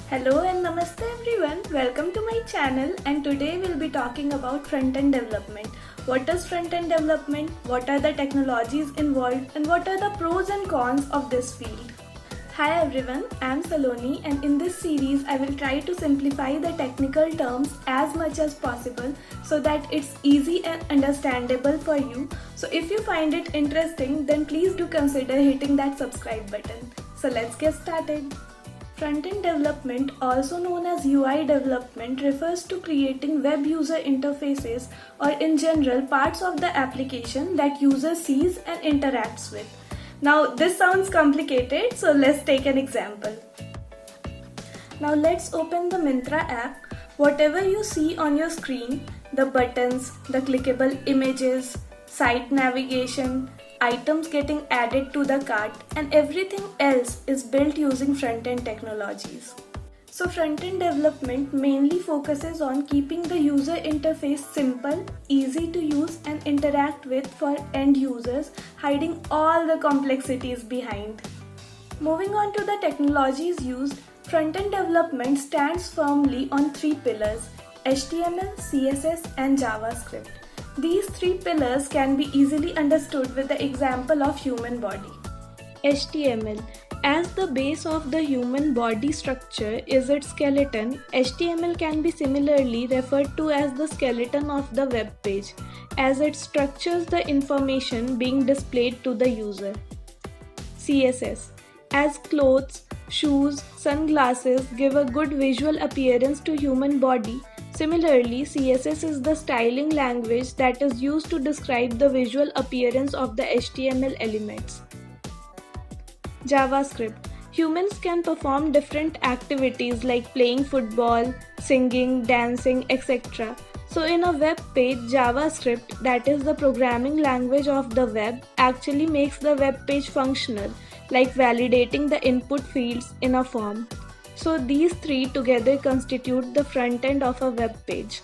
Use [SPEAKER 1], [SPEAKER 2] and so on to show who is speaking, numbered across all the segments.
[SPEAKER 1] Hello and namaste everyone. Welcome to my channel, and today we'll be talking about front-end development. What is front-end development? What are the technologies involved, and what are the pros and cons of this field? Hi everyone, I'm Saloni, and in this series I will try to simplify the technical terms as much as possible so that it's easy and understandable for you. So if you find it interesting, then please do consider hitting that subscribe button. So let's get started. Front-end development, also known as UI development, refers to creating web user interfaces or in general parts of the application that user sees and interacts with. Now this sounds complicated, so let's take an example. Now let's open the Myntra app. Whatever you see on your screen, the buttons, the clickable images, site navigation, items getting added to the cart, and everything else is built using front-end technologies. So front-end development mainly focuses on keeping the user interface simple, easy to use and interact with for end users, hiding all the complexities behind. Moving on to the technologies used, front-end development stands firmly on three pillars: HTML, CSS and JavaScript. These three pillars can be easily understood with the example of human body. HTML. As the base of the human body structure is its skeleton, HTML can be similarly referred to as the skeleton of the web page, as it structures the information being displayed to the user. CSS. As clothes, shoes, sunglasses give a good visual appearance to human body, similarly, CSS is the styling language that is used to describe the visual appearance of the HTML elements. JavaScript. Humans can perform different activities like playing football, singing, dancing, etc. So in a web page, JavaScript, that is the programming language of the web, actually makes the web page functional, like validating the input fields in a form. So these three together constitute the front end of a web page.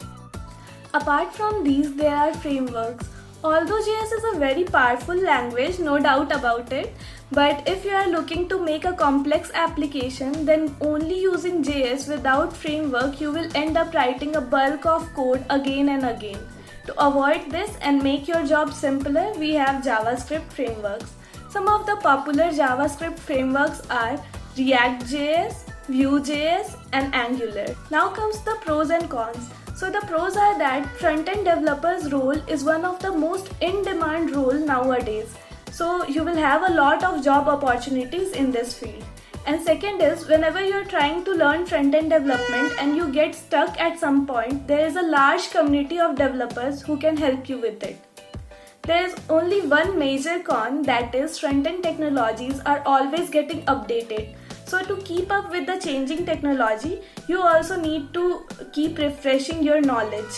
[SPEAKER 1] Apart from these, there are frameworks. Although JS is a very powerful language, no doubt about it, but if you are looking to make a complex application, then only using JS without framework, you will end up writing a bulk of code again and again. To avoid this and make your job simpler, we have JavaScript frameworks. Some of the popular JavaScript frameworks are React.js, Vue.js and Angular. Now comes the pros and cons. So the pros are that front-end developer's role is one of the most in-demand role nowadays. So you will have a lot of job opportunities in this field. And second is, whenever you're trying to learn front-end development and you get stuck at some point, there is a large community of developers who can help you with it. There is only one major con, that is front-end technologies are always getting updated. So to keep up with the changing technology, you also need to keep refreshing your knowledge.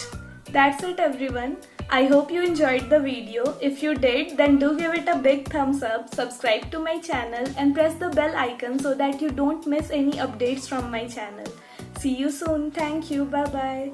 [SPEAKER 1] That's it everyone. I hope you enjoyed the video. If you did, then do give it a big thumbs up, subscribe to my channel and press the bell icon so that you don't miss any updates from my channel. See you soon. Thank you. Bye bye.